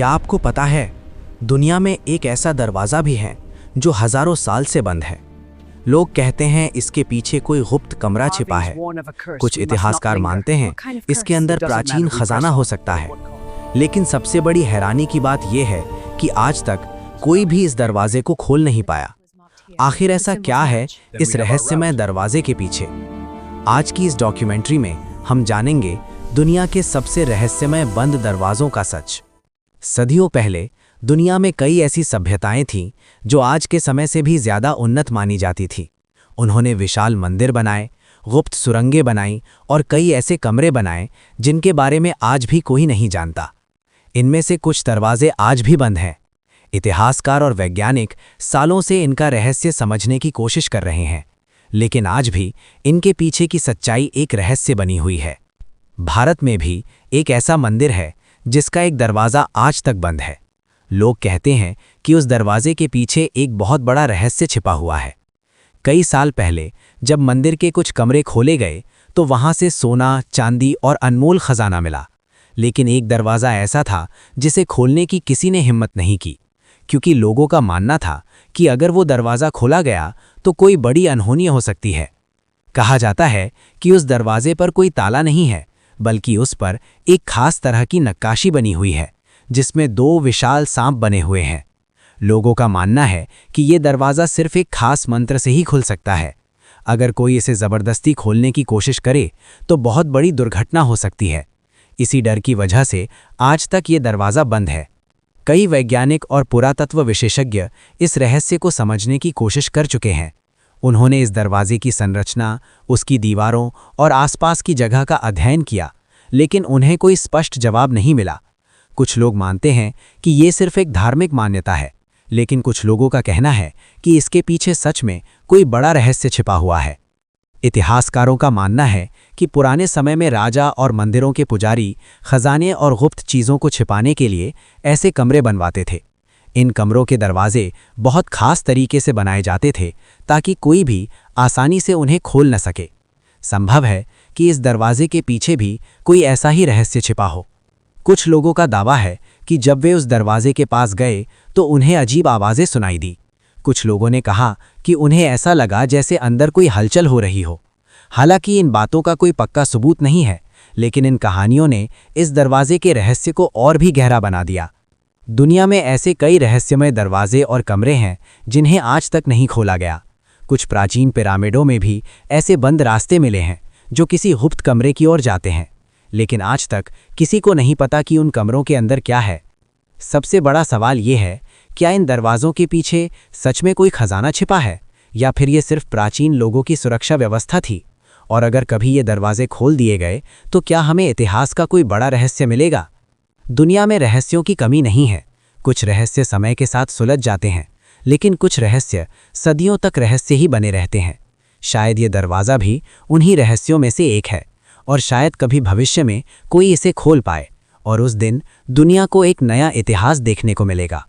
क्या आपको पता है, दुनिया में एक ऐसा दरवाज़ा भी है जो हज़ारों साल से बंद है। लोग कहते हैं इसके पीछे कोई गुप्त कमरा छिपा है। कुछ इतिहासकार मानते हैं इसके अंदर प्राचीन खजाना हो सकता है। लेकिन सबसे बड़ी हैरानी की बात यह है कि आज तक कोई भी इस दरवाजे को खोल नहीं पाया। आखिर ऐसा क्या है इस रहस्यमय दरवाजे के पीछे? आज की इस डॉक्यूमेंट्री में हम जानेंगे दुनिया के सबसे रहस्यमय बंद दरवाज़ों का सच। सदियों पहले दुनिया में कई ऐसी सभ्यताएं थीं जो आज के समय से भी ज़्यादा उन्नत मानी जाती थीं। उन्होंने विशाल मंदिर बनाए, गुप्त सुरंगें बनाई और कई ऐसे कमरे बनाए जिनके बारे में आज भी कोई नहीं जानता। इनमें से कुछ दरवाजे आज भी बंद हैं। इतिहासकार और वैज्ञानिक सालों से इनका रहस्य समझने की कोशिश कर रहे हैं, लेकिन आज भी इनके पीछे की सच्चाई एक रहस्य बनी हुई है। भारत में भी एक ऐसा मंदिर है जिसका एक दरवाज़ा आज तक बंद है। लोग कहते हैं कि उस दरवाजे के पीछे एक बहुत बड़ा रहस्य छिपा हुआ है। कई साल पहले जब मंदिर के कुछ कमरे खोले गए तो वहां से सोना, चांदी और अनमोल खजाना मिला। लेकिन एक दरवाज़ा ऐसा था जिसे खोलने की किसी ने हिम्मत नहीं की, क्योंकि लोगों का मानना था कि अगर वो दरवाज़ा खोला गया तो कोई बड़ी अनहोनी हो सकती है। कहा जाता है कि उस दरवाजे पर कोई ताला नहीं है, बल्कि उस पर एक खास तरह की नक्काशी बनी हुई है जिसमें दो विशाल सांप बने हुए हैं। लोगों का मानना है कि ये दरवाज़ा सिर्फ एक खास मंत्र से ही खुल सकता है। अगर कोई इसे ज़बरदस्ती खोलने की कोशिश करे तो बहुत बड़ी दुर्घटना हो सकती है। इसी डर की वजह से आज तक ये दरवाज़ा बंद है। कई वैज्ञानिक और पुरातत्व विशेषज्ञ इस रहस्य को समझने की कोशिश कर चुके हैं। उन्होंने इस दरवाजे की संरचना, उसकी दीवारों और आसपास की जगह का अध्ययन किया, लेकिन उन्हें कोई स्पष्ट जवाब नहीं मिला। कुछ लोग मानते हैं कि ये सिर्फ एक धार्मिक मान्यता है, लेकिन कुछ लोगों का कहना है कि इसके पीछे सच में कोई बड़ा रहस्य छिपा हुआ है। इतिहासकारों का मानना है कि पुराने समय में राजा और मंदिरों के पुजारी खजाने और गुप्त चीज़ों को छिपाने के लिए ऐसे कमरे बनवाते थे। इन कमरों के दरवाजे बहुत खास तरीके से बनाए जाते थे ताकि कोई भी आसानी से उन्हें खोल न सके। संभव है कि इस दरवाजे के पीछे भी कोई ऐसा ही रहस्य छिपा हो। कुछ लोगों का दावा है कि जब वे उस दरवाजे के पास गए तो उन्हें अजीब आवाज़ें सुनाई दी। कुछ लोगों ने कहा कि उन्हें ऐसा लगा जैसे अंदर कोई हलचल हो रही हो। हालांकि इन बातों का कोई पक्का सबूत नहीं है, लेकिन इन कहानियों ने इस दरवाजे के रहस्य को और भी गहरा बना दिया। दुनिया में ऐसे कई रहस्यमय दरवाजे और कमरे हैं जिन्हें आज तक नहीं खोला गया। कुछ प्राचीन पिरामिडों में भी ऐसे बंद रास्ते मिले हैं जो किसी गुप्त कमरे की ओर जाते हैं, लेकिन आज तक किसी को नहीं पता कि उन कमरों के अंदर क्या है। सबसे बड़ा सवाल ये है, क्या इन दरवाज़ों के पीछे सच में कोई खजाना छिपा है, या फिर ये सिर्फ प्राचीन लोगों की सुरक्षा व्यवस्था थी? और अगर कभी ये दरवाजे खोल दिए गए तो क्या हमें इतिहास का कोई बड़ा रहस्य मिलेगा? दुनिया में रहस्यों की कमी नहीं है। कुछ रहस्य समय के साथ सुलझ जाते हैं, लेकिन कुछ रहस्य सदियों तक रहस्य ही बने रहते हैं। शायद ये दरवाज़ा भी उन्हीं रहस्यों में से एक है, और शायद कभी भविष्य में कोई इसे खोल पाए और उस दिन दुनिया को एक नया इतिहास देखने को मिलेगा।